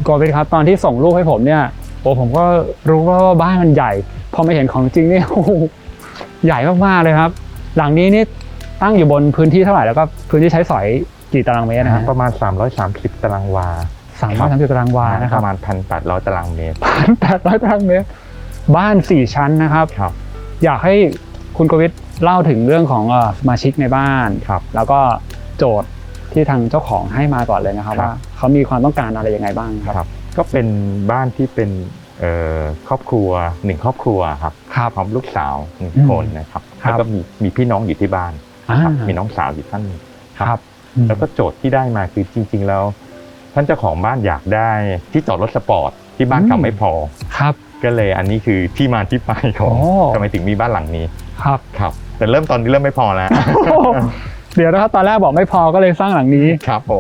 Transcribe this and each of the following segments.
โกวิทครับตอนที่ส่งรูปให้ผมเนี่ยผมก็รู้ว่าบ้านมันใหญ่พอไม่เห็นของจริงนี่ใหญ่มากๆเลยครับหลังนี้นี่ตั้งอยู่บนพื้นที่เท่าไหร่แล้วก็พื้นที่ใช้สอยกี่ตารางเมตรนะประมาณ330ตารางวา330ตารางวานะครับประมาณ 1,800 ตารางเมตร1,800 ตารางเมตรบ้าน4ชั้นนะครับอยากให้คุณโกวิทเล่าถึงเรื่องของสมาชิกในบ้านแล้วก็โจทย์ที่ทางเจ้าของให้มาก่อนเลยนะครับว่าเขามีความต้องการอะไรยังไงบ้างครับก็เป็นบ้านที่เป็นครอบครัว1ครอบครัวครับพร้อมลูกสาว1คนนะครับแล้วก็มีพี่น้องอยู่ที่บ้านมีน้องสาวอยู่ท่านนึงครับแล้วก็โจทย์ที่ได้มาคือจริงๆแล้วท่านเจ้าของบ้านอยากได้ที่จอดรถสปอร์ตที่บ้านเขาไม่พอครับก็เลยอันนี้คือที่มาที่ไปของทำไมถึงมีบ้านหลังนี้ครับแต่ตอนนี้เริ่มไม่พอแล้วเดี๋ยวนะครับตอนแรกบอกไม่พอก็เลยสร้างหลังนี้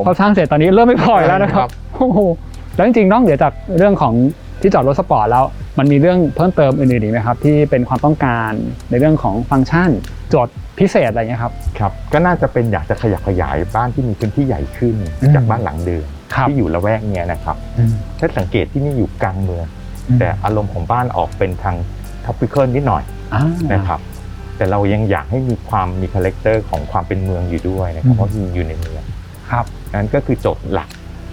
พอสร้างเสร็จตอนนี้เริ่มไม่พอแล้วนะครับแล้วจริงๆนอกเหนือจากเรื่องของที่จอดรถสปอร์ตแล้วมันมีเรื่องเพิ่มเติมอื่นๆอีกไหมครับที่เป็นความต้องการในเรื่องของฟังก์ชันโจทย์พิเศษอะไรเงี้ยครับก็น่าจะเป็นอยากจะขยายบ้านที่มีพื้นที่ใหญ่ขึ้นจากบ้านหลังเดิมที่อยู่ละแวกเนี้ยนะครับถ้าสังเกตที่นี่อยู่กลางเมืองแต่อารมณ์ของบ้านออกเป็นทางท็อปปิคอลนิดหน่อยนะครับแต่เรายังอยากให้มีคาแรคเตอร์ของความเป็นเมืองอยู่ด้วยนะครับเพราะอยู่ในเมืองนั้นก็คือโจทย์หลัก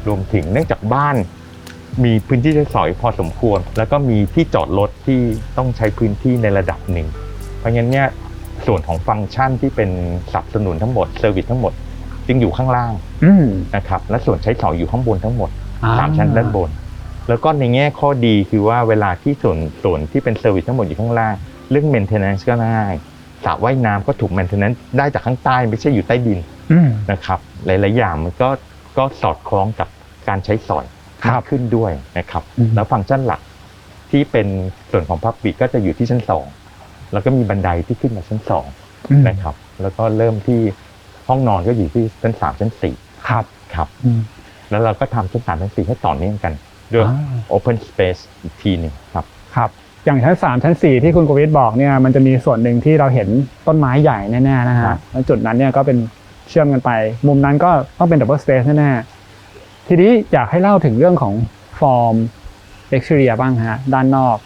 รวมถึงเนื่องจากบ้านมีพื้นที่ใช้สอยพอสมควรแล้วก็มีที่จอดรถที่ต้องใช้พื้นที่ในระดับหนึ่งเพราะงั้นเนี่ยส่วนของฟังก์ชันที่เป็นสนับสนุนทั้งหมดเซอร์วิสทั้งหมดจึงอยู่ข้างล่างนะครับและส่วนใช้สอยอยู่ข้างบนทั้งหมด3ชั้นด้านบนแล้วก็ในแง่ข้อดีคือว่าเวลาที่ส่วนที่เป็นเซอร์วิสทั้งหมดอยู่ข้างล่างเรื่อง maintenance ก็ง่ายสระว่ายน้ำก็ถูก maintenance ได้จากข้างใต้ไม่ใช่อยู่ใต้ดินนะครับหลายๆอย่างมันก็สอดคล้องกับการใช้สอยมากขึ้นด้วยนะครับแล้วฟังก์ชันหลักที่เป็นส่วนของ Public ก็จะอยู่ที่ชั้น2แล้วก็มีบันไดที่ขึ้นมาชั้น2นะครับแล้วก็เริ่มที่ห้องนอนก็อยู่ที่ชั้น3ชั้น4ครับแล้วเราก็ทำชั้น3ชั้น4ให้ต่อเนื่องกันด้วย Open Space อีกทีหนึ่งครับอย่างชั้น3ชั้น4ที่คุณโกวิทบอกเนี่ยมันจะมีส่วนหนึ่งที่เราเห็นต้นไม้ใหญ่แน่ๆนะฮะแล้วจุดนั้นเนี่ยก็เป็นเชื่อมกันไปมุมนั้นก็ต้องเป็น Double Space แน่ๆทีนี้อยากให้เล่าถึงเรื่องของฟอร์ม Exterior บ้างฮะด้านนอก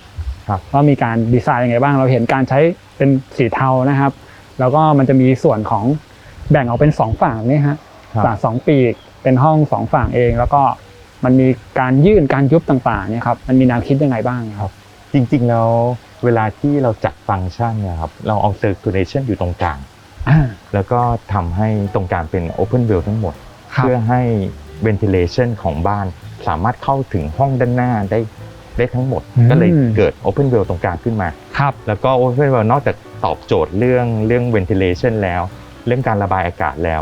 ว่ามีการดีไซน์ยังไงบ้างเราเห็นการใช้เป็นสีเทานะครับแล้วก็มันจะมีส่วนของแบ่งออกเป็น2ฝั่งนี่ฮะฝั่ง2ปีกเป็นห้อง2ฝั่งเองแล้วก็มันมีการยื่นการยุบต่างๆเนี่ยครับมันมีแนวคิดยังไงบ้างครับจริงๆแล้วเวลาที่เราจัดฟังก์ชันเนี่ยครับเราเอา circulation อยู่ตรงกลางแล้วก็ทำให้ตรงกลางเป็น open view ทั้งหมดเพื่อให้ ventilation ของบ้านสามารถเข้าถึงห้องด้านหน้าได้ทั้งหมดก็เลยเกิด open view ตรงกลางขึ้นมาแล้วก็ open view นอกจากตอบโจทย์เรื่อง ventilation แล้วเรื่องการระบายอากาศแล้ว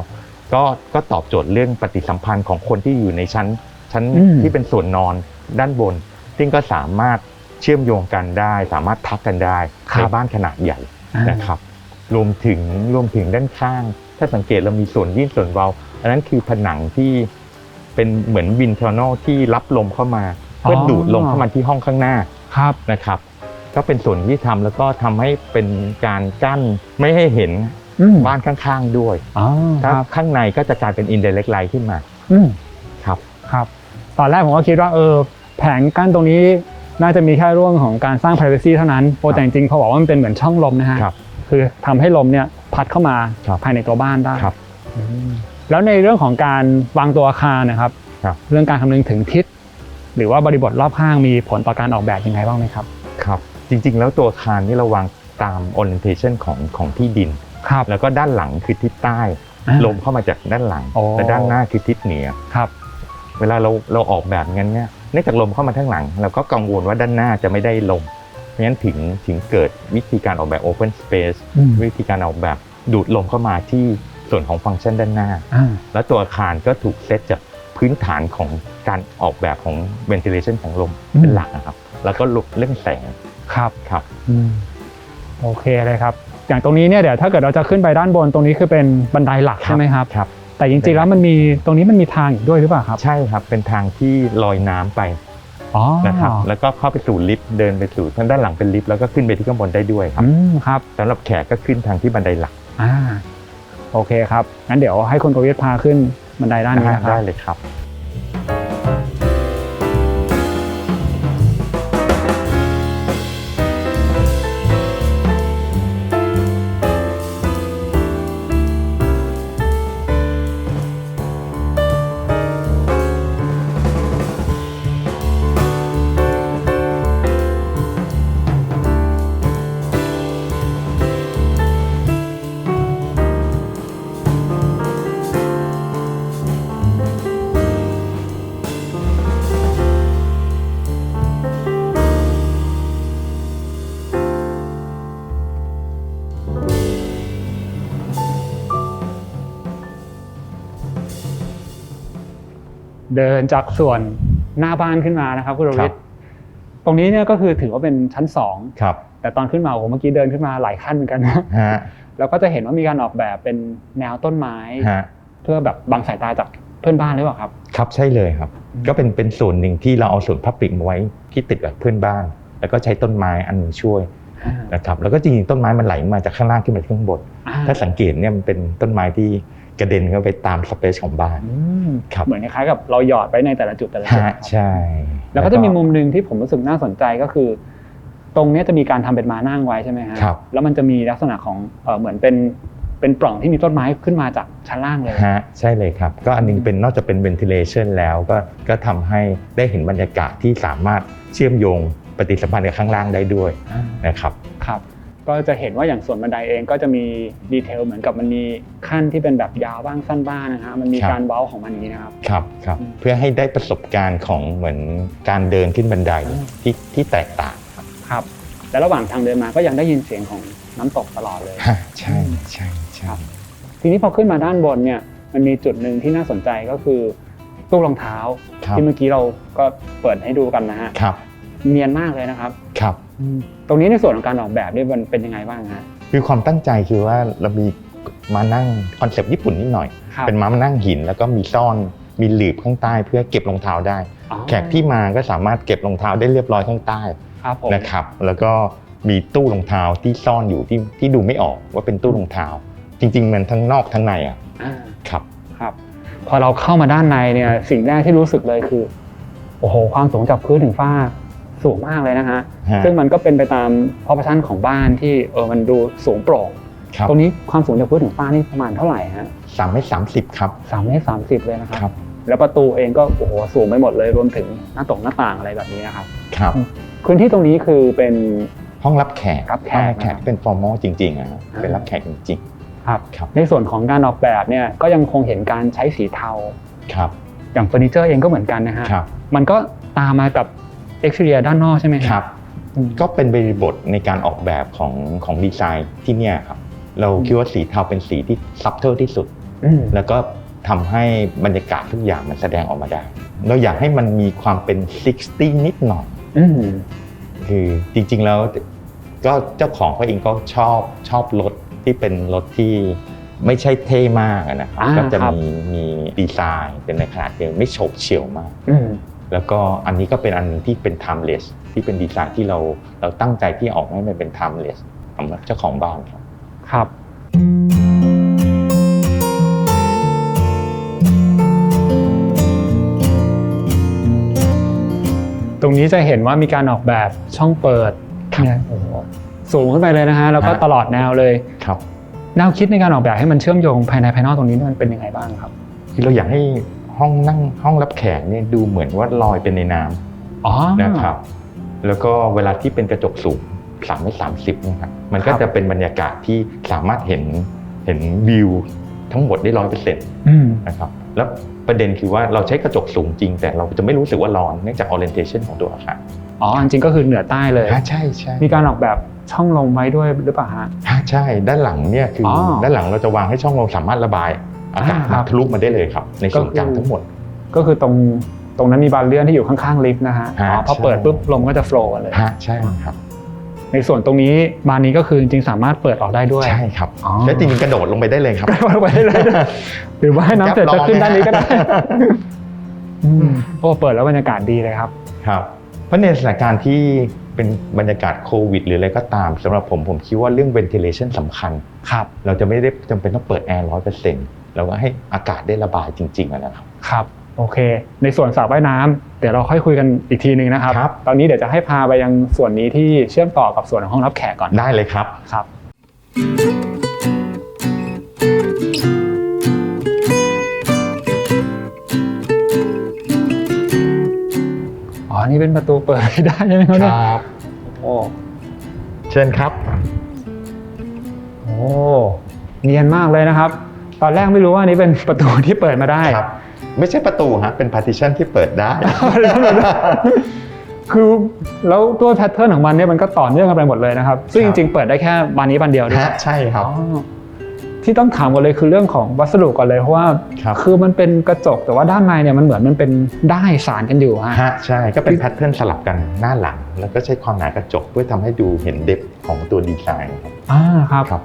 ก็ตอบโจทย์เรื่องปฏิสัมพันธ์ของคนที่อยู่ในชั้นที่เป็นส่วนนอนด้านบนซึ่งก็สามารถเชื่อมโยงกันได้สามารถทักกันได้ในบ้านขนาดใหญ่นะครับรวมถึงด้านข้างถ้าสังเกตเรามีส่วนยื่นส่วนเว้าอันนั้นคือผนังที่เป็นเหมือนวินทอร์นอลที่รับลมเข้ามาเพื่อดูดลมเข้ามาที่ห้องข้างหน้านะครับก็เป็นส่วนที่ทำแล้วก็ทำให้เป็นการกั้นไม่ให้เห็นบ้านข้างๆด้วยถ้าข้างในก็จะกลายเป็น indirect light ขึ้นมาครับตอนแรกผมก็คิดว่าแผงกั้นตรงนี้น่าจะมีแค่เรื่องของการสร้าง privacy เท่านั้นแต่จริงๆเขาบอกว่ามันเป็นเหมือนช่องลมนะฮะคือทำให้ลมเนี่ยพัดเข้ามาภายในตัวบ้านได้แล้วในเรื่องของการวางตัวอาคารนะครับเรื่องการคำนึงถึงทิศหรือว่าบริบทรอบข้างมีผลต่อการออกแบบยังไงบ้างไหมครับครับจริงๆแล้วตัวอาคารนี่เราวางตาม orientation ของที่ดินแล้วก็ด้านหลังคือทิศใต้ลมเข้ามาจากด้านหลังและด้านหน้าคือทิศเหนือเวลาเราออกแบบงั้นเนี่ยเนื่องจากลมเข้ามาข้างหลังเราก็กังวลว่าด้านหน้าจะไม่ได้ลมเพราะฉะนั้นถึงเกิดวิธีการออกแบบ Open Space วิธีการออกแบบดูดลมเข้ามาที่ส่วนของฟังก์ชันด้านหน้าแล้วตัวอาคารก็ถูกเซตจากพื้นฐานของการออกแบบของ ventilation ของลมเป็นหลักนะครับแล้วก็เรื่องแสงครับโอเคเลยครับอย่างตรงนี้เนี่ยเดี๋ยวถ้าเกิดเราจะขึ้นไปด้านบนตรงนี้คือเป็นบันไดหลักใช่ไหมครับแต่จริงๆแล้วตรงนี้มันมีทางอีกด้วยหรือเปล่าครับใช่ครับเป็นทางที่ลอยน้ำไปนะครับแล้วก็เข้าไปสู่ลิฟต์เดินไปสู่ทางด้านหลังเป็นลิฟต์แล้วก็ขึ้นไปที่ข้างบนได้ด้วยครับสำหรับแขกก็ขึ้นทางที่บันไดหลักโอเคครับงั้นเดี๋ยวให้คุณโกวิทพาขึ้นบันไดด้านนี้นะครับได้เลยครับ เดินจากส่วนหน้าบ้านขึ้นมานะครับคุณรวิทย์ตรงนี้เนี่ยก็คือถือว่าเป็นชั้น2ครับแต่ตอนขึ้นมาโอ้โหเมื่อกี้เดินขึ้นมาหลายขั้นเหมือนกันนะแล้วก็จะเห็นว่ามีการออกแบบเป็นแนวต้นไม้เพื่อแบบบังสายตาจากเพื่อนบ้านหรือเปล่าครับครับใช่เลยครับก็เป็นส่วนหนึ่งที่เราเอาส่วนพับปิกมาไว้ที่ติดกับเพื่อนบ้านแล้วก็ใช้ต้นไม้อันนึงช่วยนะครับแล้วก็จริงๆต้นไม้มันไหลมาจากข้างล่างขึ้นมาข้างบนถ้าสังเกตเนี่ยมันเป็นต้นไม้ที่กระเด็นเข้าไปตามสเปซของบ้านครับเหมือนคล้ายๆกับเราหยอดไว้ในแต่ละจุดใช่แล้วก็จะมีมุมนึงที่ผมรู้สึกน่าสนใจก็คือตรงนี้จะมีการทำเป็นม้านั่งไว้ใช่ไหมครับแล้วมันจะมีลักษณะของเหมือนเป็นปล่องที่มีต้นไม้ขึ้นมาจากชั้นล่างเลยใช่เลยครับก็อันนึงเป็นนอกจากเป็น ventilation แล้วก็ทำให้ได้เห็นบรรยากาศที่สามารถเชื่อมโยงปฏิสัมพันธ์กับข้างล่างได้ด้วยนะครับครับก็จะเห็นว่าอย่างส่วนบันไดเองก็จะมีดีเทลเหมือนกับมันมีขั้นที่เป็นแบบยาวบ้างสั้นบ้างนะฮะมันมีการเว้าของมันอย่างนี้นะครับครับเพื่อให้ได้ประสบการณ์ของเหมือนการเดินขึ้นบันไดที่แตกต่างครับและระหว่างทางเดินมาก็ยังได้ยินเสียงของน้ำตกตลอดเลยใช่ทีนี้พอขึ้นมาด้านบนเนี่ยมันมีจุดหนึ่งที่น่าสนใจก็คือตู้รองเท้าที่เมื่อกี้เราก็เปิดให้ดูกันนะฮะเนียนมากเลยนะครับตรงนี้ในส่วนของการออกแบบนี่มันเป็นยังไงบ้างฮะคือความตั้งใจคือว่าเรามีมานั่งคอนเซปต์ญี่ปุ่นนิดหน่อยเป็นม้านั่งหินแล้วก็มีซ่อนมีหลืบข้างใต้เพื่อเก็บรองเท้าได้แขกที่มาก็สามารถเก็บรองเท้าได้เรียบร้อยข้างใต้นะครับแล้วก็มีตู้รองเท้าที่ซ่อนอยู่ที่ดูไม่ออกว่าเป็นตู้รองเท้าจริงๆมันทั้งนอกทั้งในครับพอเราเข้ามาด้านในเนี่ยสิ่งแรกที่รู้สึกเลยคือโอ้โหความสูงจากพื้นถึงฝ้าสูงมากเลยนะฮะซึ่งมันก็เป็นไปตามproportionของบ้านที่มันดูสูงโปร่งตรงนี้ความสูงจากพื้นถึงฝ้านี่ประมาณเท่าไหร่ฮะ3 เมตร 30ครับ3 เมตร 30เลยนะครับแล้วประตูเองก็โอ้โหสูงไปหมดเลยรวมถึงหน้าต่างอะไรแบบนี้นะครับพื้นที่ตรงนี้คือเป็นห้องรับแขกเป็น formal จริงๆเป็นรับแขกจริงๆครับในส่วนของการออกแบบเนี่ยก็ยังคงเห็นการใช้สีเทาอย่างเฟอร์นิเจอร์เองก็เหมือนกันนะฮะมันก็ตามมากับexterior ด้านนอกใช่ไหมครับก็เป็นบริบทในการออกแบบของดีไซน์ที่เนี่ยครับเราคิดว่าสีเทาเป็นสีที่ซับเทิลที่สุดแล้วก็ทำให้บรรยากาศทุกอย่างมันแสดงออกมาได้เราอยากให้มันมีความเป็น60นิดหน่อยคือจริงๆแล้วก็เจ้าของเขาเองก็ชอบรถที่เป็นรถที่ไม่ใช่เท่มากนะครับก็จะมีดีไซน์เป็นในขนาดที่ไม่โฉบเฉี่ยวมากแล้วก็อันนี้ก็เป็นอันนึงที่เป็น timeless ที่เป็นดีไซน์ที่เราตั้งใจที่ออกให้มันเป็น timeless สำหรับเจ้าของบ้านครับตรงนี้จะเห็นว่ามีการออกแบบช่องเปิดเนี่ยสูงขึ้นไปเลยนะฮะแล้วก็ตลอดแนวเลยครับแนวคิดในการออกแบบให้มันเชื่อมโยงภายในภายนอกตรงนี้มันเป็นยังไงบ้างครับคือเราอยากให้ห้องรับแขกเนี่ยดูเหมือนว่าลอยเป็นในน้ำนะครับแล้วก็เวลาที่เป็นกระจกสูง3 เมตร 30นะครับมันก็จะเป็นบรรยากาศที่สามารถเห็นวิวทั้งหมดได้ 100% นะครับแล้วประเด็นคือว่าเราใช้กระจกสูงจริงแต่เราจะไม่รู้สึกว่าร้อนเนื่องจาก orientation ของตัวอาคารจริงก็คือเหนือใต้เลยใช่มีการออกแบบช่องลมไว้ด้วยหรือเปล่าฮะใช่ด้านหลังเนี่ยคือด้านหลังเราจะวางให้ช่องลมสามารถระบายอากาศทะลุมาได้เลยครับในส่วนกลางทั้งหมดก็คือตรงนั้นมีบานเลื่อนที่อยู่ข้างๆลิฟต์นะฮะพอเปิดปุ๊บลมก็จะโฟลว์เลยใช่ครับในส่วนตรงนี้บานนี้ก็คือจริงๆสามารถเปิดออกได้ด้วยใช่ครับและจริงๆกระโดดลงไปได้เลยครับกระโดดลงไปได้เลยหรือว่าให้น้ำเสร็จจะขึ้นด้านนี้ก็ได้เปิดแล้วบรรยากาศดีเลยครับเพราะในสถานการณ์ที่เป็นบรรยากาศโควิดหรืออะไรก็ตามสำหรับผมคิดว่าเรื่อง ventilation สำคัญเราจะไม่ได้จำเป็นต้องเปิดแอร์ 100% เราก็ให้อากาศได้ระบายจริงๆนะครับครับโอเคในส่วนสระว่ายน้ำเดี๋ยวเราค่อยคุยกันอีกทีนึงนะครับตอนนี้เดี๋ยวจะให้พาไปยังส่วนนี้ที่เชื่อมต่อกับส่วนของห้องรับแขกก่อนได้เลยครับนี่เป็นประตูเปิดได้ใช่ไหมครับเชิญครับเนียนมากเลยนะครับตอนแรกไม่รู้ว่านี้เป็นประตูที่เปิดมาได้ไม่ใช่ประตูฮะเป็น partition ที่เปิดได้คือแล้วตัวแพทเทิร์นของมันเนี่ยมันก็ต่อเนื่องกันไปหมดเลยนะครับซึ่งจริงๆเปิดได้แค่บานนี้บานเดียวด้วยใช่ครับ ที่ต้องถามกันเลยคือเรื่องของวัสดุก่อนเลยเพราะว่า ครับ คือมันเป็นกระจกแต่ว่าด้านในเนี่ยมันเหมือนมันเป็นด้ายสานกันอยู่ฮะ ฮะใช่ก็เป็นแพทเทิร์นสลับกันหน้าหลัง แล้วก็ใช้ความหนากระจกเพื่อทำให้ดูเห็นเดปของตัวดีไซน์ครับ ครับ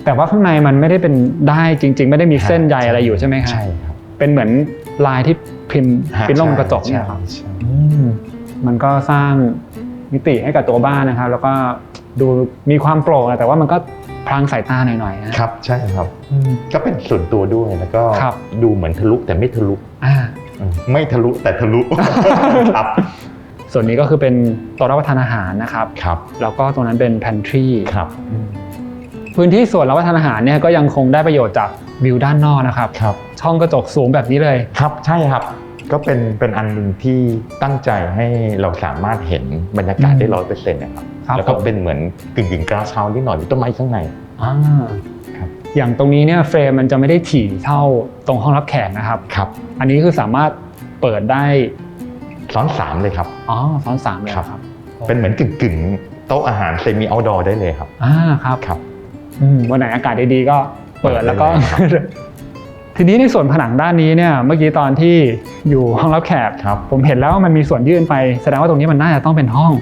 แต่ว่าข้างในมันไม่ได้เป็นด้ายจริงๆไม่ได้มีเส้นใยอะไรอยู่ใช่ไหมครับ ใช่ครับ เป็นเหมือนลายที่พิมพ์พิมพ์ลงบนกระจกเนี่ยครับ ใช่ มันก็สร้างมิติให้กับตัวบ้านนะครับ แล้วก็ดูมีความโปร่งแต่ว่ามันก็พรางสายตาหน่อยๆนะครับ ใช่ครับก็เป็นส่วนตัวด้วยแล้วก็ ครับ ดูเหมือนทะลุแต่ไม่ทะลุ อ่า ไม่ทะลุแต่ทะลุ ครับ ส่วนนี้ก็คือเป็นโต๊ะรับประทานอาหารนะครับ ครับ แล้วก็ตรงนั้นเป็น pantry ครับ พื้นที่ส่วนรับประทานอาหารเนี่ยก็ยังคงได้ประโยชน์จากวิวด้านนอกนะครับ ครับ ช่องกระจกสูงแบบนี้เลย ครับใช่ครับก็เป็นอันหนึ่งที่ตั้งใจให้เราสามารถเห็นบรรยากาศได้ 100%นะครับ ครับ แล้วก็เป็นเหมือนกึ่งกราสเฮาส์นิดหน่อยมีต้นไม้ข้างใน อ่า ครับ อย่างตรงนี้เนี่ยเฟรมมันจะไม่ได้ถี่เท่าตรงห้องรับแขกนะครับ ครับ อันนี้คือสามารถเปิดได้ ซ้อน3เลยครับ ซ้อนสามเลย ครับ ครับ เป็นเหมือนกึ่งโต๊ะอาหารเซมิเอาท์ดอร์ได้เลยครับ ครับ ครับ วันไหนอากาศดีๆก็เปิดแล้วก็ เปิดได้เลยครับ ทีนี้ในส่วนผนังด้านนี้เนี่ยเมื่อกี้ตอนที่อยู่ห้องรับแขก ครับ ผมเห็นแล้วว่ามันมีส่วนยื่นไปแสดงว่าตรงนี้มันน่าจะต้องเป็นห้อง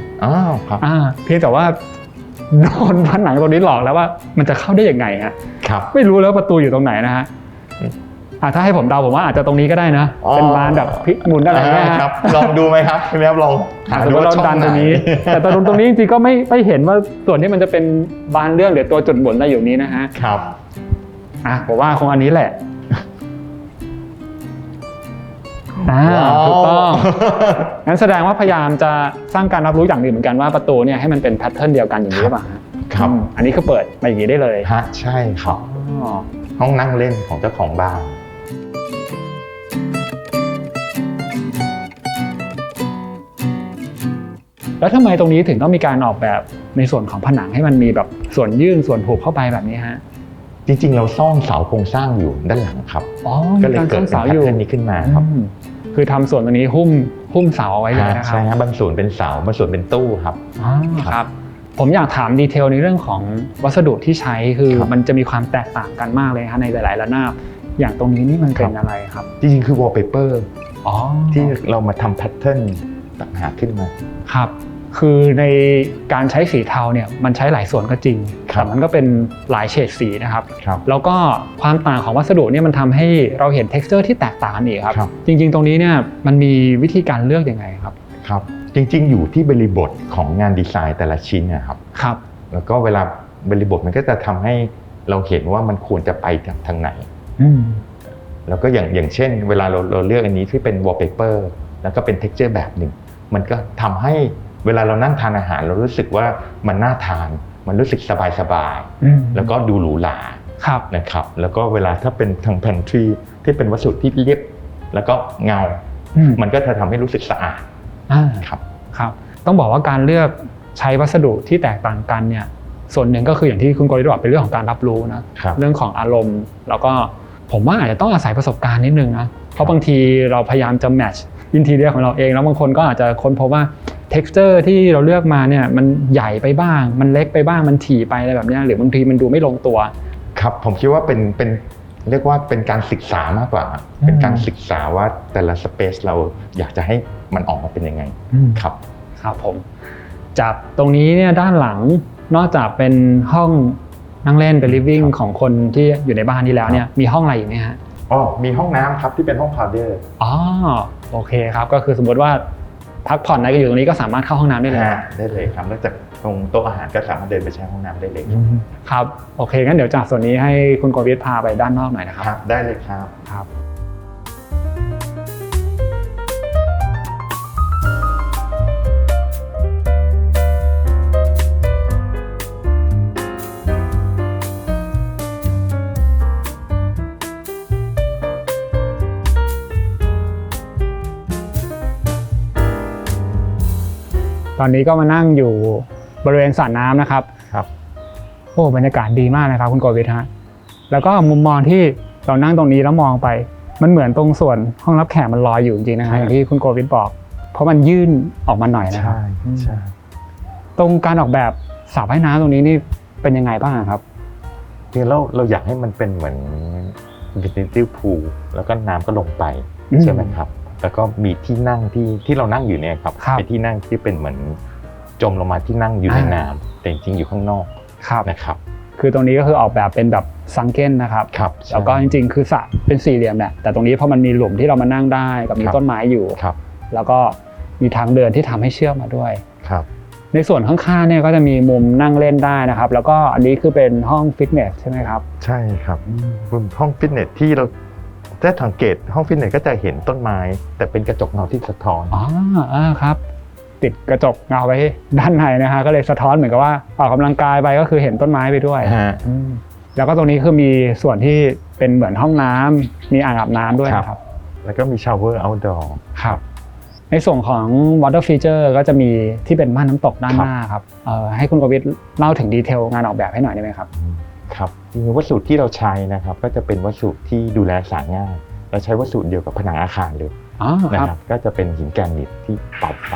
ครับ เพียงแต่ว่าโดนผนังตรงนี้หลอกแล้วว่ามันจะเข้าได้ยังไงฮะ ครับ ไม่รู้แล้วประตูอยู่ตรงไหนนะฮะ อืม ถ้าให้ผมเดาผมว่าอาจจะตรงนี้ก็ได้นะ อ๋อ เป็นบานแบบพลิกหมุนอะไรอย่างเงี้ยฮะ ครับลองดูไหมครับพี่แม่ลองหา อาจจะ ดู ว่า ว่า เรา ช่อง ดัน ไห ตรงนี้ แต่ตรงนี้จริงๆก็ไม่เห็นว่าส่วนที่มันจะเป็นบานเลื่อนหรือตัวจุดหมุนอะไรอยู่นี้นะฮะ ครับ ผมว่าคงอันนี้แหละถูกต้อง งั้นแสดงว่าพยายามจะสร้างการรับรู้อย่างหนึ่งเหมือนกันว่าประตูเนี่ยให้มันเป็นแพทเทิร์นเดียวกันอย่างนี้หรือเปล่าฮะ ครับ อันนี้ก็เปิดมาอย่างนี้ได้เลย ใช่ครับ อ๋อ ห้องนั่งเล่นของเจ้าของบ้าน แล้วทำไมตรงนี้ถึงต้องมีการออกแบบในส่วนของผนังให้มันมีแบบส่วนยื่นส่วนผูกเข้าไปแบบนี้ฮะ จริงๆเราซ่อมเสาโครงสร้างอยู่ด้านหลังครับ ก็เลยเกิดเป็นแพทเทิร์นนี้ขึ้นมาครับ คือทำส่วนตรงนี้หุ้มเสาเอาไว้เลยนะครั ใช่ครับบางส่วนเป็นเสาบางส่วนเป็นตู้ครับ ครับ ผมอยากถามดีเทลในเรื่องของวัสดุที่ใช้คือ ครับ มันจะมีความแตกต่างกันมากเลยฮะในหลายๆระนาบอย่างตรงนี้นี่มันเป็นอะไรครับ จริงๆคือ wallpaper อ๋อ ที่เรามาทำแพทเทิร์นต่างหากขึ้นมา ครับคือในการใช้สีเทาเนี่ยมันใช้หลายส่วนก็จริง ครับ แต่มันก็เป็นหลายเฉดสีนะครับ ครับ แล้วก็ความต่างของวัสดุเนี่ยมันทำให้เราเห็น texture ที่แตกต่างกันอีกครับ ครับ จริงๆตรงนี้เนี่ยมันมีวิธีการเลือกยังไงครับ ครับ จริงๆอยู่ที่บริบทของงานดีไซน์แต่ละชิ้นนะครับ ครับ แล้วก็เวลาบริบทมันก็จะทำให้เราเห็นว่ามันควรจะไปทางไหน แล้วก็อย่างเช่น เวลาเราเลือกอันนี้ที่เป็น wallpaper แล้วก็เป็น texture แบบหนึ่งมันก็ทำให้เวลาเรานั่งทานอาหารเรารู้สึกว่ามันน่าทานมันรู้สึกสบายๆแล้วก็ดูหรูหรา ครับ นะครับแล้วก็เวลาถ้าเป็นทาง pantry ที่เป็นวัสดุที่เรียบแล้วก็เงา มันก็จะทำให้รู้สึกสะอาดครับ ครับต้องบอกว่าการเลือกใช้วัสดุที่แตกต่างกันเนี่ยส่วนหนึ่งก็คืออย่างที่คุณโกริบอกเป็นเรื่องของการรับรู้นะครับ เรื่องของอารมณ์แล้วก็ผมว่าอาจจะต้องอาศัยประสบการณ์นิดนึงนะเพราะบางทีเราพยายามจะแมทช์อินทีเรียของเราเองแล้วบางคนก็อาจจะค้นพบว่า texture ที่เราเลือกมาเนี่ยมันใหญ่ไปบ้างมันเล็กไปบ้างมันถี่ไปอะไรแบบนี้หรือบางทีมันดูไม่ลงตัว ครับผมคิดว่าเป็นเรียกว่าเป็นการศึกษามากกว่า เป็นการศึกษาว่าแต่ละสเปซเราอยากจะให้มันออกมาเป็นยังไงครับ ครับผมจากตรงนี้เนี่ยด้านหลังนอกจากเป็นห้องนั่งเล่นเป็น living ของคนที่อยู่ในบ้านนี้แล้วเนี่ยมีห้องอะไรอยู่ไหมฮะ มีห้องน้ำครับที่เป็นห้องพาวเดอร์ โอเคครับก็คือสมมติว่าพักผ่อนอะไรกันอยู่ตรงนี้ก็สามารถเข้าห้องน้ำได้เลย ได้เลยครับแล้วจากตรงโต๊ะอาหารก็สามารถเดินไปใช้ห้องน้ำได้เลย ครับโอเคงั้นเดี๋ยวจากส่วนนี้ให้คุณโกวิทพาไปด้านนอกหน่อยนะครับ ครับได้เลยครับ ครับ ตอนนี้ก็มานั่งอยู่บริเวณสระน้ำนะครับ ครับ โอ้บรรยากาศดีมากนะครับคุณโกวิทฮะแล้วก็มุมมองที่เรานั่งตรงนี้แล้วมองไปมันเหมือนตรงส่วนห้องรับแขกมันลอยอยู่จริงๆนะฮะอย่างที่คุณโกวิทบอกเพราะมันยื่นออกมาหน่อยนะครับ ใช่ ตรงการออกแบบสระว่ายน้ำตรงนี้นี่เป็นยังไงบ้างครับ จริงๆเราอยากให้มันเป็นเหมือน infinity pool แล้วก็น้ำก็ลงไปใช่ไหมครับแล้วก็มีที่นั่งที่เรานั่งอยู่เนี่ยครับเป็นที่นั่งที่เป็นเหมือนจมลงมาที่นั่งอยู่ในน้ำแต่จริงๆอยู่ข้างนอกนะครับคือตรงนี้ก็คือออกแบบเป็นแบบซังเก้นนะครับแล้วก็จริงๆคือสระเป็นสี่เหลี่ยมแหละแต่ตรงนี้พอมันมีหลุมที่เรามานั่งได้กับมีต้นไม้อยู่แล้วก็มีทางเดินที่ทำให้เชื่อมมาด้วยในส่วนข้างๆเนี่ยก็จะมีมุมนั่งเล่นได้นะครับแล้วก็อันนี้คือเป็นห้องฟิตเนสใช่ไหมครับใช่ครับห้องฟิตเนสที่เราถ้าสังเกตห้องฟิตเนสก็จะเห็นต้นไม้แต่เป็นกระจกเงาที่สะท้อนครับติดกระจกเงาไว้ด้านในนะฮะก็เลยสะท้อนเหมือนกับว่าออกกำลังกายไปก็คือเห็นต้นไม้ไปด้วยแล้วก็ตรงนี้คือมีส่วนที่เป็นเหมือนห้องน้ำมีอ่างอาบน้ำด้วยนะครับแล้วก็มีชาวเวอร์เอาท์ดอร์ครับในส่วนของ water feature ก็จะมีที่เป็นม่านน้ำตกด้านหน้าครับให้คุณกวิทเล่าถึงดีเทลงานออกแบบให้หน่อยได้ไหมครับครับวัสดุที่เราใช้นะครับก็จะเป็นวัสดุที่ดูแลสาง่ายเราใช้วัสดุเดียวกับผนังอาคารเลยนะครับก็จะเป็นหินแกรนิตที่เป่าไฟ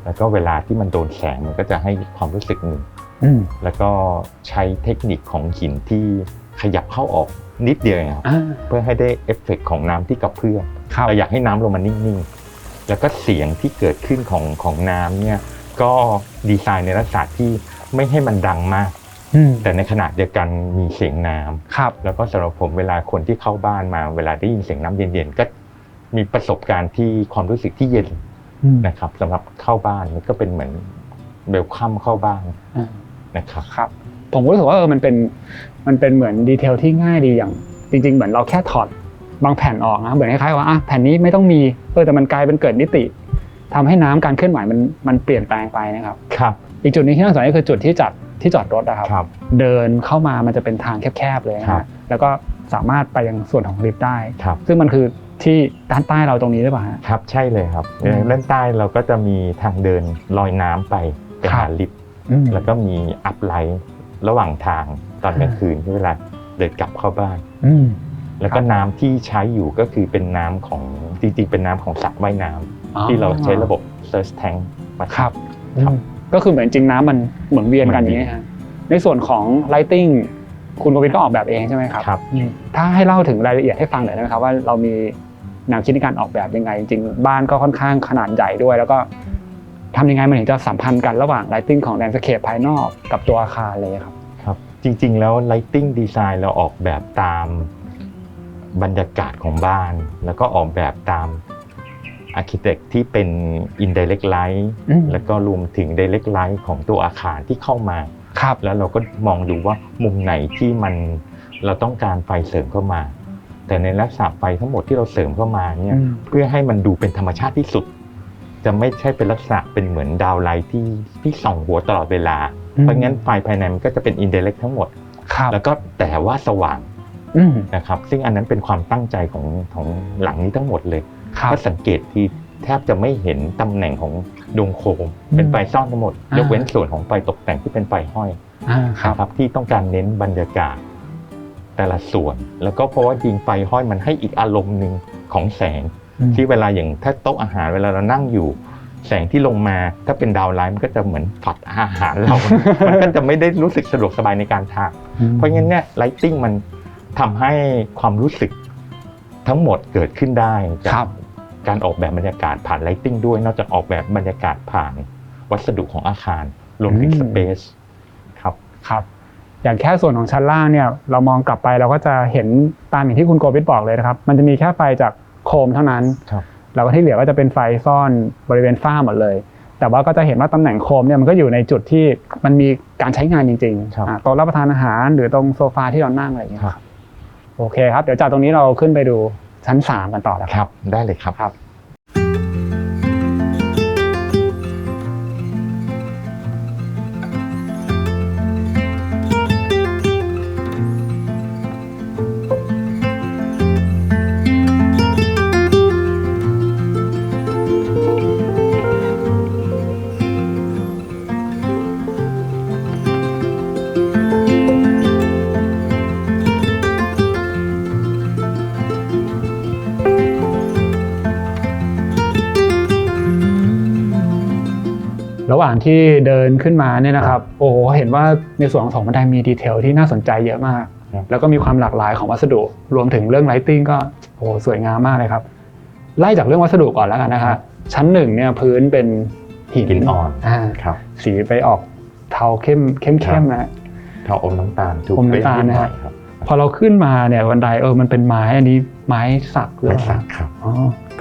แล้วก็เวลาที่มันโดนแสงมันก็จะให้ความรู้สึกหนึ่งแล้วก็ใช้เทคนิคของหินที่ขยับเข้าออกนิดเดียวครับเพื่อให้ได้เอฟเฟกต์ของน้ำที่กระเพื่อมเราอยากให้น้ำลงมานิ่งๆแล้วก็เสียงที่เกิดขึ้นของน้ำเนี่ยก็ดีไซน์ในลักษณะที่ไม่ให้มันดังมากแต่ในขณะเดียวกันมีเสียงน้ำแล้วก็สำหรับผมเวลาคนที่เข้าบ้านมาเวลาได้ยินเสียงน้ำเย็นๆก็มีประสบการณ์ที่ความรู้สึกที่เย็นนะครับสำหรับเข้าบ้านมันก็เป็นเหมือนเวลคัมเข้าบ้านนะครับผมรู้สึกว่ามันเป็นเหมือนดีเทลที่ง่ายดีอย่างจริงๆเหมือนเราแค่ถอดบางแผ่นออกนะเหมือนคล้ายๆว่าแผ่นนี้ไม่ต้องมีแต่มันกลายเป็นเกิดนิติทำให้น้ำการเคลื่อนไหวมันเปลี่ยนแปลงไปนะครับอีกจุดนึงที่น่าสนใจก็คือจุดที่จอดรถนะครับเดินเข้ามามันจะเป็นทางแคบๆเลยนะแล้วก็สามารถไปยังส่วนของลิฟต์ได้ซึ่งมันคือที่ด้านใต้เราตรงนี้หรือเปล่าครับใช่เลยครับด้านใต้เราก็จะมีทางเดินลอยน้ำไปหาลิฟต์แล้วก็มีอัพไลท์ระหว่างทางตอนกลางคืนที่เวลาเดินกลับเข้าบ้านแล้วก็น้ำที่ใช้อยู่ก็คือเป็นน้ำของจริงๆเป็นน้ำของสระว่ายน้ำที่เราใช้ระบบ Surge Tank มาครับก็คือเหมือนจริงน้ำมันเหมือนเวียนกันอย่างนี้ฮะในส่วนของ Lighting คุณกวิทก็ออกแบบเองใช่ไหมครับถ้าให้เล่าถึงรายละเอียดให้ฟังหน่อยได้ไหมครับว่าเรามีแนวคิดในการออกแบบยังไงจริงๆบ้านก็ค่อนข้างขนาดใหญ่ด้วยแล้วก็ทำยังไงมันถึงจะสัมพันธ์กันระหว่าง Lighting ของ Landscape ภายนอกกับตัวอาคารเลยครับจริงๆแล้ว Lighting Design เราออกแบบตามบรรยากาศของบ้านแล้วก็ออกแบบตาม Architect ที่เป็น Indirect Light แล้วก็รวมถึง Direct Light ของตัวอาคารที่เข้ามาแล้วเราก็มองดูว่ามุมไหนที่เราต้องการไฟเสริมเข้ามาแต่ในลักษณะไฟทั้งหมดที่เราเสริมเข้ามาเนี่ยเพื่อให้มันดูเป็นธรรมชาติที่สุดจะไม่ใช่เป็นลักษณะเป็นเหมือนดาวไลท์ที่ส่องหัวตลอดเวลาเพราะงั้นไฟภายในมันก็จะเป็น Indirect ทั้งหมดแล้วก็แต่ว่าสว่างนะครับซึ่งอันนั้นเป็นความตั้งใจของหลังนี้ทั้งหมดเลยถ้าสังเกตที่แทบจะไม่เห็นตำแหน่งของดวงโคมเป็นไฟซ่อนทั้งหมดยกเว้นส่วนของไฟตกแต่งที่เป็นไฟห้อยครับที่ต้องการเน้นบรรยากาศแต่ละส่วนแล้วก็เพราะว่ายิงไฟห้อยมันให้อีกอารมณ์หนึ่งของแสงที่เวลาอย่างถ้าโต๊ะอาหารเวลาเรานั่งอยู่แสงที่ลงมาถ้าเป็นดาวไลท์มันก็จะเหมือนฝัดอาหารเรามันก็จะไม่ได้รู้สึกสะดวกสบายในการทานเพราะงั้นเนี่ยไลติ้งมันทำให้ความรู้สึกทั้งหมดเกิดขึ้นได้จากการออกแบบบรรยากาศผ่านไลติ้งด้วยนอกจากออกแบบบรรยากาศผ่านวัสดุของอาคารรวมถึงสเปซครับอย่างแค่ส่วนของชั้นล่างเนี่ยเรามองกลับไปเราก็จะเห็นตามอย่างที่คุณโกวิทบอกเลยนะครับมันจะมีแค่ไฟจากโคมเท่านั้นแล้วก็ที่เหลือก็จะเป็นไฟซ่อนบริเวณฝ้าหมดเลยแต่ว่าก็จะเห็นว่าตำแหน่งโคมเนี่ยมันก็อยู่ในจุดที่มันมีการใช้งานจริงๆโต๊ะรับประทานอาหารหรือตรงโซฟาที่เรานั่งอะไรอย่างเงี้ยโอเคครับเดี๋ยวจากตรงนี้เราขึ้นไปดูชั้น3กันต่อแล้วครับได้เลยครับ ระหว่างที่เดินขึ้นมาเนี่ยนะครับโอ้โหเห็นว่าในส่วนของบันไดมีดีเทลที่น่าสนใจเยอะมากแล้วก็มีความหลากหลายของวัสดุรวมถึงเรื่องไลท์ติ้งก็โอ้สวยงามมากเลยครับไล่จากเรื่องวัสดุก่อนแล้วกันนะครับชั้น1เนี่ยพื้นเป็นหินอ่อนครับสีไปออกเทาเข้มนะเทาอมน้ำตาลอมน้ำตาลนะครับพอเราขึ้นมาเนี่ยบันไดมันเป็นไม้อันนี้ไม้สักหรือเปล่าไม้สักครับ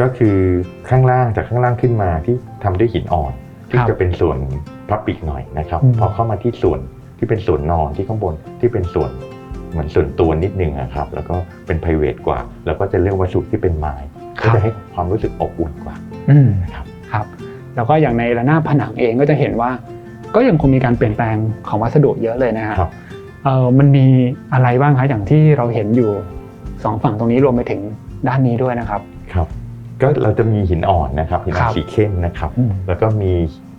ก็คือข้างล่างจากข้างล่างขึ้นมาที่ทำด้วยหินอ่อนที่จะเป็นส่วนพลาสติกหน่อยนะครับพอเข้ามาที่ส่วนที่เป็นส่วนนอนที่ข้างบนที่เป็นส่วนเหมือนส่วนตัวนิดนึงนะครับแล้วก็เป็น private กว่าแล้วก็จะเลือกวัสดุที่เป็นไม้ก็จะให้ความรู้สึกอบอุ่นกว่าครับแล้วก็อย่างในระนาบผนังเองก็จะเห็นว่าก็ยังคงมีการเปลี่ยนแปลงของวัสดุเยอะเลยนะครับมันมีอะไรบ้างคะอย่างที่เราเห็นอยู่2ฝั่งตรงนี้รวมไปถึงด้านนี้ด้วยนะครับครับก็เราจะมีหินอ่อนนะครับหินอ่อนสีเข้มนะครับแล้วก็มี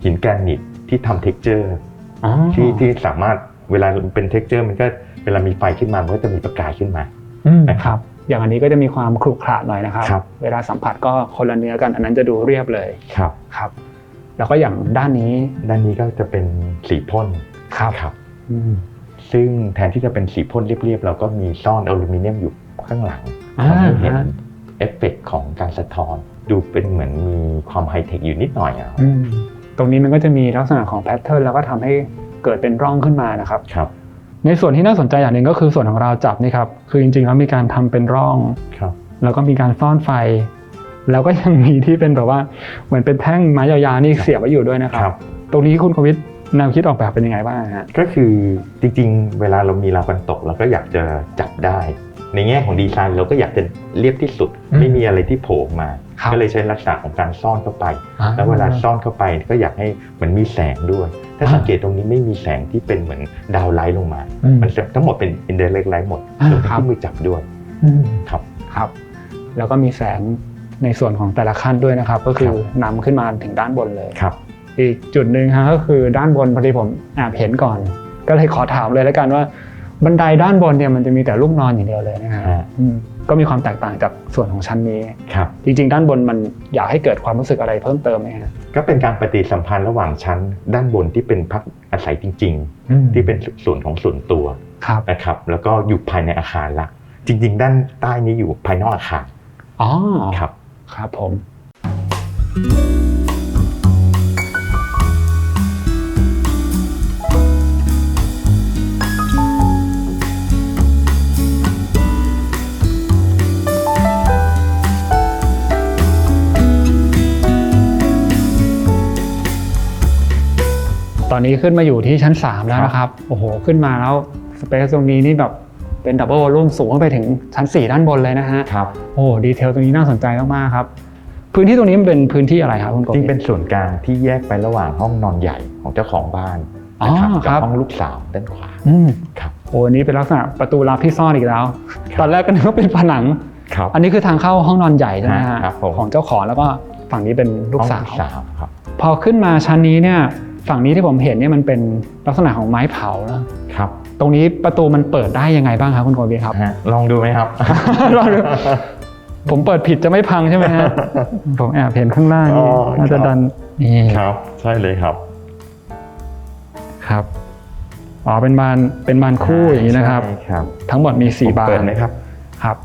หินแกรนิตที่ทำ texture ที่สามารถเวลาเป็น texture มันก็เวลามีไฟขึ้นมามันก็จะมีประกายขึ้นมานะครับอย่างอันนี้ก็จะมีความขรุขระหน่อยนะครับเวลาสัมผัสก็คนละเนื้อกันอันนั้นจะดูเรียบเลยครับแล้วก็อย่างด้านนี้ก็จะเป็นสีพ่นครับซึ่งแทนที่จะเป็นสีพ่นเรียบๆเราก็มีซ่อนอลูมิเนียมอยู่ข้างหลังทำให้เห็นเอฟเฟกต์ของการสะท้อนดูเป็นเหมือนมีความไฮเทคอยู่นิดหน่อยตรงนี้มันก็จะมีลักษณะของแพทเทิร์นแล้วก็ทำให้เกิดเป็นร่องขึ้นมานะครับในส่วนที่น่าสนใจอย่างหนึ่งก็คือส่วนของราวจับนี่ครับคือจริงๆแล้วมีการทำเป็นร่องแล้วก็มีการซ่อนไฟแล้วก็ยังมีที่เป็นแบบว่าเหมือนเป็นแท่งไม้ยาวๆนี่เสียบไว้อยู่ด้วยนะครับตรงนี้คุณกวิทย์แนวคิดออกแบบเป็นยังไงบ้างฮะก็คือจริงๆเวลาเรามีราวกันตกเราก็อยากจะจับได้ในแง่ของดีไซน์เราก็อยากจะเรียบที่สุดไม่มีอะไรที่โผล่มาก็เลยใช้ลักษณะของการซ่อนเข้าไปแล้วเวลาซ่อนเข้าไปก็อยากให้มันมีแสงด้วยถ้าสังเกตตรงนี้ไม่มีแสงที่เป็นเหมือนดาวไลท์ลงมามันทั้งหมดเป็น indirect light หมดรวมทั้งที่มือจับด้วยครับแล้วก็มีแสงในส่วนของแต่ละขั้นด้วยนะครับก็คือนำขึ้นมาถึงด้านบนเลยอีกจุดหนึ่งฮะก็คือด้านบนพอดีผมแอบเห็นก่อนก็เลยขอถามเลยแล้วกันว่าบันไดด้านบนเนี่ยมันจะมีแต่ลูกนอนอย่างเดียวเลยนะฮะก็มีความแตกต่างจากส่วนของชั้นนี้จริงๆด้านบนมันอยากให้เกิดความรู้สึกอะไรเพิ่มเติมไหมฮะก็เป็นการปฏิสัมพันธ์ระหว่างชั้นด้านบนที่เป็นพักอาศัยจริงๆที่เป็นส่วนของส่วนตัวนะครับแล้วก็อยู่ภายในอาคารละจริงๆด้านใต้นี้อยู่ภายนอกอาคารครับผมตอนนี้ขึ้นมาอยู่ที่ชั้น3แล้วนะครับโอ้โหขึ้นมาแล้วสเปซตรงนี้นี่แบบเป็นดับเบิลวอลลุ่มสูงขึ้นไปถึงชั้น4ด้านบนเลยนะฮะโอ้ดีเทลตรงนี้น่าสนใจมากๆครับพื้นที่ตรงนี้มันเป็นพื้นที่อะไรครับคุณกบจริงเป็นส่วนกลางที่แยกไประหว่างห้องนอนใหญ่ของเจ้าของบ้านนะครับกับห้องลูกสาวด้านขวาครับโอ้นี้เป็นลักษณะประตูลับที่ซ่อนอีกแล้วตอนแรกก็นึกว่าเป็นผนังอันนี้คือทางเข้าห้องนอนใหญ่ใช่ไหมฮะของเจ้าของแล้วก็ฝั่งนี้เป็นลูกสาวครับพอขึ้นมาชั้นนี้เนี่ยฝั่งนี้ที่ผมเห็นเนี่ยมันเป็นลักษณะของไม้เผานะครับตรงนี้ประตูมันเปิดได้ยังไงบ้างครับคุณโกวิทครับลองดูไหมครับลองดูผมเปิดผิดจะไม่พังใช่ไหมฮะผมแอบเห็นข้างล่างนี่น่าจะดันนี่ครับใช่เลยครับเป็นบานคู่อย่างนี้นะครับทั้งหมดมี4บานนะครับครับ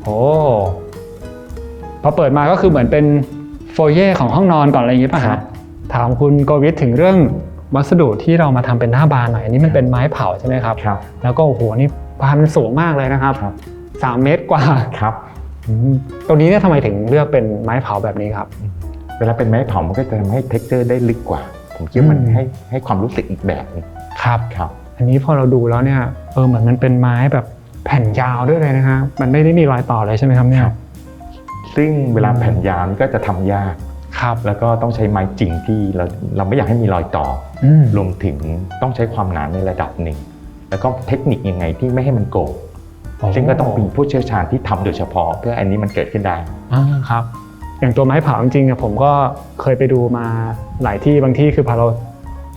โอ้พอเปิดมาก็คือเหมือนเป็นโฟเย่ของห้องนอนก่อนอะไรอย่างนี้ป่ะครับถามคุณโกวิทถึงเรื่องวัสดุที่เรามาทำเป็นหน้าบานหน่อยอันนี้มันเป็นไม้เผาใช่ไหมครับแล้วก็โอ้โหนี่บานมันสูงมากเลยนะครับ3 เมตรกว่าครับตรงนี้เนี่ยทำไมถึงเลือกเป็นไม้เผาแบบนี้ครับเวลาเป็นไม้เผามันก็จะทำให้ texture ได้ลึกกว่าผมคิดว่ามันให้ความรู้สึกอีกแบบนึงครับอันนี้พอเราดูแล้วเนี่ยเหมือนมันเป็นไม้แบบแผ่นยาวด้วยเลยนะฮะมันไม่ได้มีรอยต่อเลยใช่ไหมครับเนี่ยซึ่งเวลาแผ่นยาวก็จะทำยากแล้วก็ต้องใช้ไม้จริงที่เราไม่อยากให้มีรอยต่อรวมถึงต้องใช้ความหนาในระดับหนึ่งแล้วก็เทคนิคยังไงที่ไม่ให้มันโกงซึ่งก็ต้องมีผู้เชี่ยวชาญที่ทำโดยเฉพาะเพื่ออันนี้มันเกิดขึ้นได้ครับอย่างตัวไม้เผาจริงๆผมก็เคยไปดูมาหลายที่บางที่คือพอเรา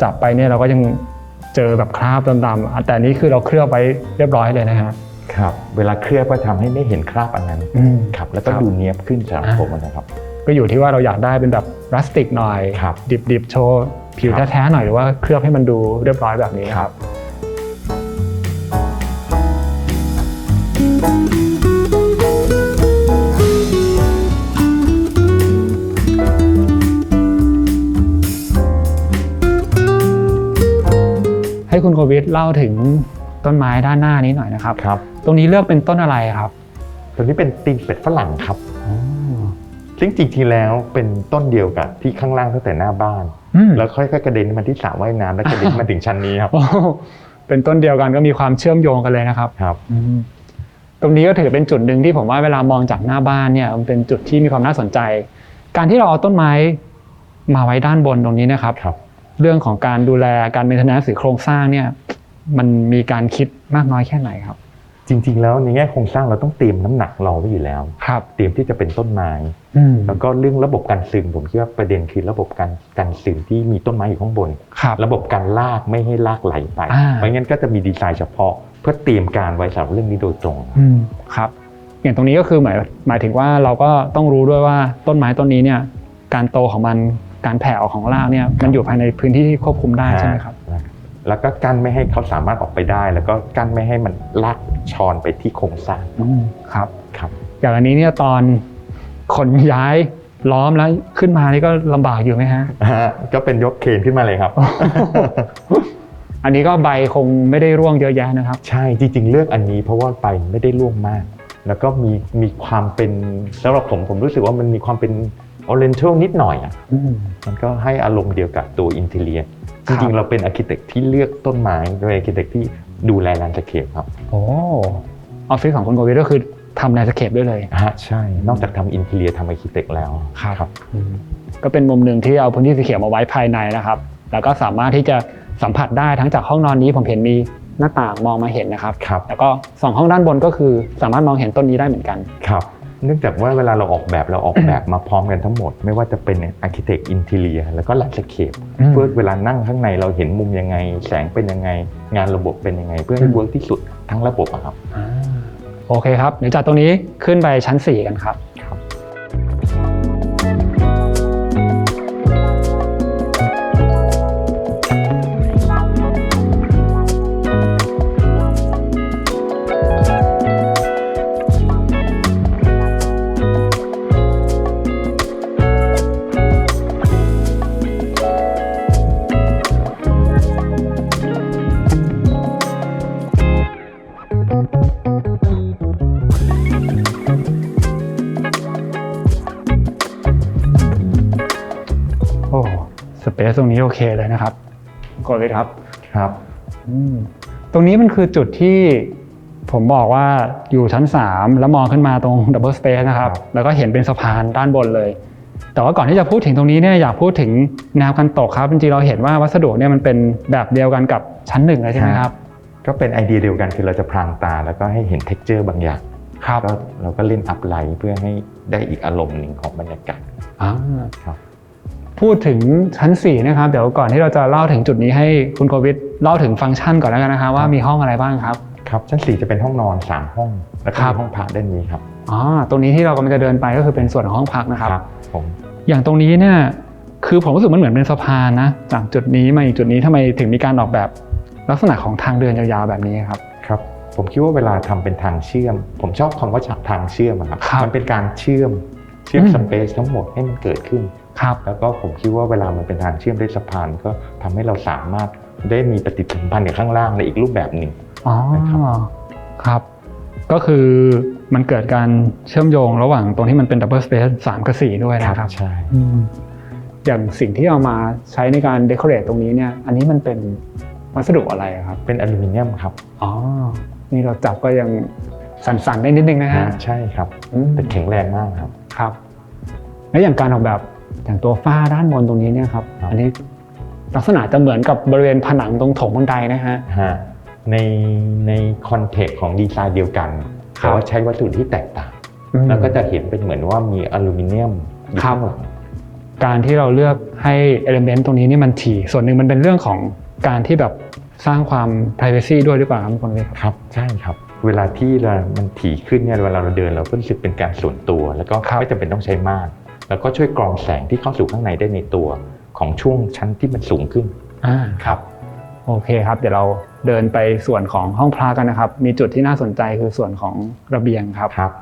จับไปเนี่ยเราก็ยังเจอแบบคราบดำๆแต่นี้คือเราเคลือบไว้เรียบร้อยเลยนะฮะครับเวลาเคลือบก็ทำให้ไม่เห็นคราบอันนั้นครับแล้วก็ดูเนียบขึ้นสำหรับผมนะครับ ก็อยู่ที่ว่าเราอยากได้เป็นแบบพลาสติกหน่อย ครับ ดิบๆโชว์ผิวแท้ๆหน่อยหรือว่าเคลือบให้มันดูเรียบร้อยแบบนี้ครับให้คุณโควิดเล่าถึงต้นไม้ด้านหน้านี้หน่อยนะครับ ครับ ตรงนี้เลือกเป็นต้นอะไรครับ ตัวนี้เป็นตีนเป็ดฝรั่งครับซึ่งจริงๆแล้วเป็นต้นเดียวกับที่ข้างล่างตั้งแต่หน้าบ้าน แล้วค่อยๆกระเด็นมาที่สระว่ายน้ำแล้วกระเด็นมาถึงชั้นนี้ครับ เป็นต้นเดียวกันก็มีความเชื่อมโยงกันเลยนะครับ ครับ ตรงนี้ก็ถือเป็นจุดหนึ่งที่ผมว่าเวลามองจากหน้าบ้านเนี่ยมันเป็นจุดที่มีความน่าสนใจ การที่เราเอาต้นไม้มาไว้ด้านบนตรงนี้นะครับ ครับ เรื่องของการดูแลการเมนเทนแนนซ์หรือโครงสร้างเนี่ยมันมีการคิดมากน้อยแค่ไหนครับ จริงๆแล้วในแง่โครงสร้างเราต้องเตรียมน้ำหนักรอไว้อยู่แล้ว ครับ เตรียมที่จะเป็นต้นไม้แล้วก็เรื่องระบบการซึมผมคิดว่าประเด็นคือระบบการซึมที่มีต้นไม้อยู่ข้างบน ครับ ระบบการลากไม่ให้ลากไหลไปเพราะงั้นก็จะมีดีไซน์เฉพาะเพื่อเตรียมการไว้สำหรับเรื่องนี้โดยตรง ครับอย่างตรงนี้ก็คือหมายถึงว่าเราก็ต้องรู้ด้วยว่าต้นไม้ต้นนี้เนี่ยการโตของมันการแผ่ออกของรากเนี่ยมันอยู่ภายในพื้นที่ที่ควบคุมได้ใช่ไหมครับแล้วก็กั้นไม่ให้เขาสามารถออกไปได้แล้วก็กั้นไม่ให้มันลากชอนไปที่โครงสร้าง ครับ ครับ อย่างอันนี้เนี่ยตอนขนย้ายล้อมแล้วขึ้นมานี่ก็ลำบากอยู่ไหมฮะ ก็เป็นยกเครนขึ้นมาเลยครับ อันนี้ก็ใบคงไม่ได้ร่วงเยอะแยะนะครับใช่จริงๆเลือกอันนี้เพราะว่าใบไม่ได้ร่วงมากแล้วก็มีความเป็นสำหรับผมรู้สึกว่ามันมีความเป็นออเรนทัลนิดหน่อยอ่ะมันก็ให้อารมณ์เดียวกับตัวอินทีเรียจริงๆเราเป็นอาร์เคเต็กที่เลือกต้นไม้โดยอาร์เคเต็กที่ดูแลแลนด์สเคปครับโอ้ออฟฟิศของคุณโกวิทก็คือทำแลนด์สเคปด้วยเลยใช่นอกจากทำอินทีเรียทำอาร์เคเต็กแล้วครับก็เป็นมุมหนึ่งที่เอาพื้นที่สีเขียวมาไว้ภายในนะครับแล้วก็สามารถที่จะสัมผัสได้ทั้งจากห้องนอนนี้ผมเห็นมีหน้าต่างมองมาเห็นนะครับแล้วก็2ห้องด้านบนก็คือสามารถมองเห็นต้นนี้ได้เหมือนกันครับเนื่องจากว่าเวลาเราออกแบบมาพร้อมกันทั้งหมดไม่ว่าจะเป็นอาร์เคเต็กอินทีเรียแล้วก็แลนด์สเคปเพื่อเวลานั่งข้างในเราเห็นมุมยังไงแสงเป็นยังไงงานระบบเป็นยังไงเพื่อให้เวิร์กที่สุดทั้งระบบครับโอเคครับเดี๋ยวจากตรงนี้ขึ้นไปชั้น4กันครับโอ้สเปซตรงนี้โอเคเลยนะครับกดเลยครับครับตรงนี้มันคือจุดที่ผมบอกว่าอยู่ชั้น3แล้วมองขึ้นมาตรงดับเบิลสเปซนะครับแล้วก็เห็นเป็นสะพานด้านบนเลยแต่ว่าก่อนที่จะพูดถึงตรงนี้เนี่ยอยากพูดถึงแนวกันตกครับจริงๆเราเห็นว่าวัสดุเนี่ยมันเป็นแบบเดียวกันกับชั้น1เลยใช่ไหมครับก็เป็นไอเดียเดียวกันคือเราจะพรางตาแล้วก็ให้เห็นเท็กเจอร์บางอย่างครับเราก็เล่นอัพไลท์เพื่อให้ได้อีกอารมณ์หนึ่งของบรรยากาศครับพูดถึงชั้น4นะครับเดี๋ยวก่อนที่เราจะเล่าถึงจุดนี้ให้คุณโควิดเล่าถึงฟังก์ชันก่อนแล้วกันนะครับว่ามีห้องอะไรบ้างครับครับชั้น4จะเป็นห้องนอน3ห้องแล้วก็มีห้องพักด้านนี้ครับตรงนี้ที่เรากำลังจะเดินไปก็คือเป็นส่วนของห้องพักนะครับผมอย่างตรงนี้เนี่ยคือผมรู้สึกมันเหมือนเป็นสะพานนะจากจุดนี้มาอีกจุดนี้ทำไมถึงมีการออกแบบลักษณะของทางเดินยาวๆแบบนี้ครับครับผมคิดว่าเวลาทำเป็นทางเชื่อมผมชอบคำว่าทางเชื่อมครับมันเป็นการเชื่อมสเปซทั้งหมดให้มันเกิดขึ้นแล้วก็ผมคิดว่าเวลามันเป็นทางเชื่อมด้วยสะพานก็ทำให้เราสามารถได้มีปฏิสัมพันธ์กับข้างล่างในอีกรูปแบบหนึ่งครับก็คือมันเกิดการเชื่อมโยงระหว่างตรงที่มันเป็นดับเบิลสเปซ3กับ4ด้วยนะครับใช่อย่างสิ่งที่เอามาใช้ในการเดคอเรทตรงนี้เนี่ยอันนี้มันเป็นวัสดุอะไรครับเป็นอลูมิเนียมครับนี่เราจับก็ยังสั่นๆได้นิดนึงนะฮะใช่ครับแต่แข็งแรงมากครับแล้วอย่างการออกแบบอย่างตัวฝ้าด้านบนตรงนี้เนี่ยครับอันนี้ลักษณะจะเหมือนกับบริเวณผนังตรงโถงบันไดนะฮะในคอนเทกต์ของดีไซน์เดียวกันแต่ว่าใช้วัสดุที่แตกต่างแล้วก็จะเห็นเป็นเหมือนว่ามีอลูมิเนียมอยู่ข้างหลังการที่เราเลือกให้เอลิเมนต์ตรงนี้นี่มันถี่ส่วนหนึ่งมันเป็นเรื่องของการที่แบบสร้างความ privacy ด้วยหรือเปล่าครับคุณวิทย์ครับใช่ครับเวลาที่มันถี่ขึ้นเนี่ยเวลาเราเดินเราก็รู้สึกเป็นการส่วนตัวแล้วก็ไม่จำเป็นต้องใช้ม่าน แล้วก็ช่วยกรองแสงที่เข้าสู่ข้างในได้ในตัวของช่วงชั้นที่มันสูงขึ้น ครับ โอเคครับเดี๋ยวเราเดินไปส่วนของห้องพระกันนะครับมีจุดที่น่าสนใจคือส่วนของระเบียงครับครับ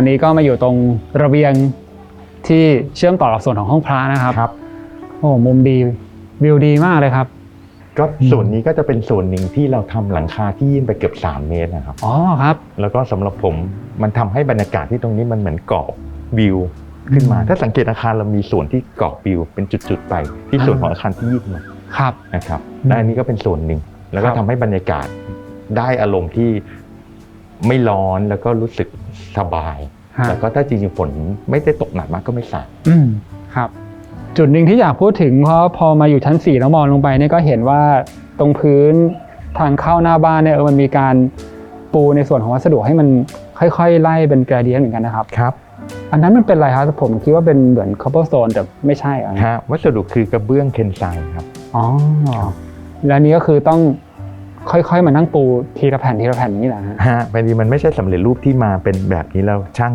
ตอนนี้ก็มาอยู่ตรงระเบียงที่เชื่อมต่อกับส่วนของห้องพระนะครับครับโอ้มุมดีวิวดีมากเลยครับก็ส่วนนี้ก็จะเป็นส่วนหนึ่งที่เราทำหลังคาที่ยื่นไปเกือบ3 เมตรนะครับอ๋อครับแล้วก็สำหรับผมมันทำให้บรรยากาศที่ตรงนี้มันเหมือนกรอบวิวขึ้นมาถ้าสังเกตอาคารเรามีส่วนที่กรอบวิวเป็นจุดๆไปที่ส่วนของอาคารที่ยื่นมาครับนะครับและอันนี้ก็เป็นส่วนหนึ่งแล้วก็ทำให้บรรยากาศได้อารมณ์ที่ไม่ร้อนแล้วก็รู้สึกสบายแล้วก็ถ้าจริงๆฝนไม่ได้ตกหนักมากก็ไม่สาดครับจุดหนึ่งที่อยากพูดถึงเพราะพอมาอยู่ชั้น4แล้วมองลงไปเนี่ยก็เห็นว่าตรงพื้นทางเข้าหน้าบ้านเนี่ยมันมีการปูในส่วนของวัสดุให้มันค่อยๆไล่เป็นแกรเดียนเหมือนกันนะครับครับอันนั้นมันเป็นอะไรครับผมคิดว่าเป็นเหมือนคอปเปอร์สโตนแต่ไม่ใช่ครับวัสดุคือกระเบื้องเคนไซครับอ๋อแล้วนี้ก็คือต้องค่อยๆมานั่งปูทีละแผ่นอย่างนี้แหละฮะพอดีมันไม่ใช่สำเร็จรูปที่มาเป็นแบบนี้แล้วช่าง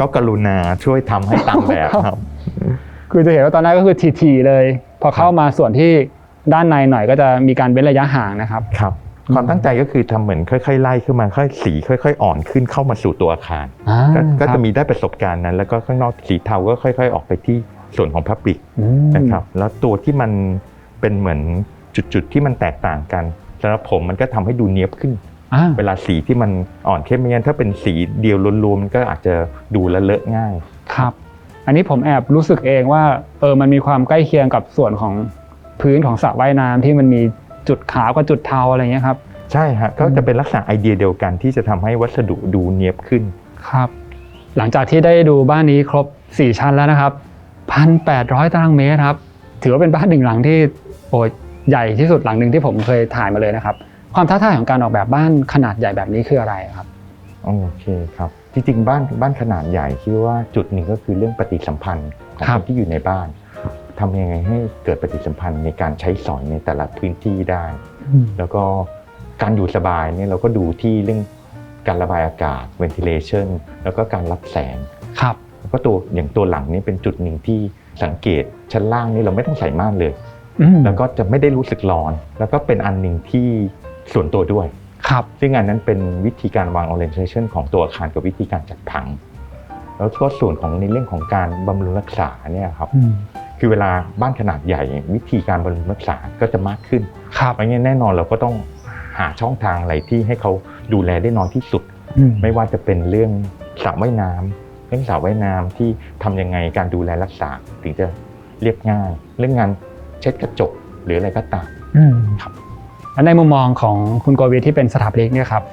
ก็กรุณาช่วยทำให้ตามแบบครับคือจะเห็นว่าตอนนั้นก็คือทีเลยพอเข้ามาส่วนที่ด้านในหน่อยก็จะมีการเว้นระยะห่างนะครับครับความตั้งใจก็คือทำเหมือนค่อยๆไล่ขึ้นมาค่อยสีค่อยๆอ่อนขึ้นเข้ามาสู่ตัวอาคารก็จะมีได้ประสบการณ์นั้นแล้วก็ข้างนอกสีเทาก็ค่อยๆออกไปที่ส่วนของพลาสติกนะครับแล้วตัวที่มันเป็นเหมือนจุดๆที่มันแตกต่างกันสำหรับผมมันก็ทำให้ดูเนียบขึ้นเวลาสีที่มันอ่อนเข้มไม่งั้นถ้าเป็นสีเดียวรวมๆมันก็อาจจะดูละเลอะง่ายครับอันนี้ผมแอบรู้สึกเองว่ามันมีความใกล้เคียงกับส่วนของพื้นของสระว่ายน้ำที่มันมีจุดขาวกับจุดเทาอะไรเงี้ยครับใช่ฮะก็จะเป็นลักษณะไอเดียเดียวกันที่จะทำให้วัสดุดูเนียบขึ้นครับหลังจากที่ได้ดูบ้านนี้ครบ4ชั้นแล้วนะครับ 1,800 ตารางเมตรครับถือว่าเป็นบ้านหนึ่งหลังที่ใหญ่ที่สุดหลังหนึ่งที่ผมเคยถ่ายมาเลยนะครับความท้าทายของการออกแบบบ้านขนาดใหญ่แบบนี้คืออะไรครับโอเคครับจริงๆบ้านขนาดใหญ่คิดว่าจุดหนึ่งก็คือเรื่องปฏิสัมพันธ์ของคนที่อยู่ในบ้านทำยังไงให้เกิดปฏิสัมพันธ์ในการใช้สอยในแต่ละพื้นที่ได้แล้วก็การอยู่สบายเนี่ยเราก็ดูที่เรื่องการระบายอากาศ ventilation แล้วก็การรับแสงครับแล้วก็ตัวหลังนี่เป็นจุดหนึ่งที่สังเกตชั้นล่างนี่เราไม่ต้องใส่ม่านเลยแล้วก็จะไม่ได้รู้สึกร้อนแล้วก็เป็นอันหนึ่งที่ส่วนตัวด้วยครับซึ่งอันนั้นเป็นวิธีการวาง orientation ของตัวอาคารกับวิธีการจัดผังแล้วก็ส่วนของในเรื่องของการบำรุงรักษาเนี่ยครับคือเวลาบ้านขนาดใหญ่วิธีการบำรุงรักษาก็จะมากขึ้นเพราะงั้นแน่นอนเราก็ต้องหาช่องทางอะไรที่ให้เขาดูแลได้น้อยที่สุดไม่ว่าจะเป็นเรื่องสระว่ายน้ำเรื่องสระว่ายน้ำที่ทำยังไงการดูแลรักษาถึงจะเรียบง่ายเรื่องงานเช็ดกระจกหรืออะไรก็ตามครับในมุมมองของคุณโกวิทที่เป็นสถาปนิกเนี่ยครับ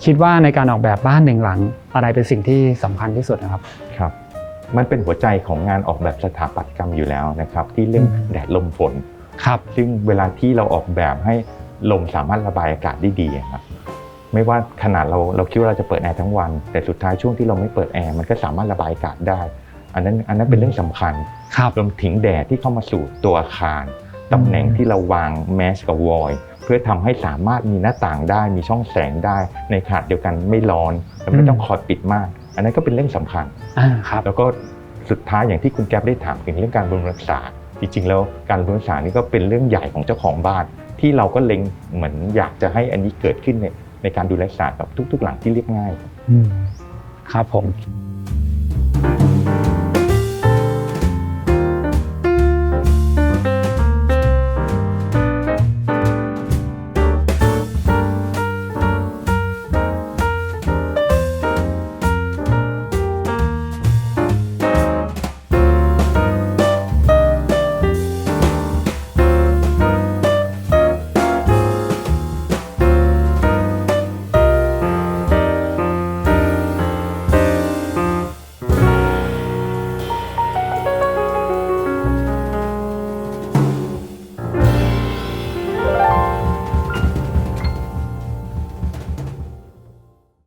คิดว่าในการออกแบบบ้านหนึ่งหลังอะไรเป็นสิ่งที่สำคัญที่สุดนะครับครับมันเป็นหัวใจของงานออกแบบสถาปัตยกรรมอยู่แล้วนะครับที่เรื่องแดดลมฝนครับซึ่งเวลาที่เราออกแบบให้ลมสามารถระบายอากาศได้ดีครับไม่ว่าขนาดเราคิดว่าเราจะเปิดแอร์ทั้งวันแต่สุดท้ายช่วงที่เราไม่เปิดแอร์มันก็สามารถระบายอากาศได้อันนั้นเป็นเรื่องสำคัญรวมถึงแดดที่เข้ามาสู่ตัวอาคารตำแหน่งที่เราวางแมชกับวอยล์เพื่อทำให้สามารถมีหน้าต่างได้มีช่องแสงได้ในขณะเดียวกันไม่ร้อนและไม่ต้องคอยปิดมากอันนั้นก็เป็นเรื่องสำคัญครับแล้วก็สุดท้ายอย่างที่คุณแก๊ปได้ถามถึงเรื่องการบำรุงรักษาจริงๆแล้วการบำรุงรักษานี่ก็เป็นเรื่องใหญ่ของเจ้าของบ้านที่เราก็เล็งเหมือนอยากจะให้อันนี้เกิดขึ้นในการดูแลรักษากับทุกๆหลังที่เรียบง่ายครับผม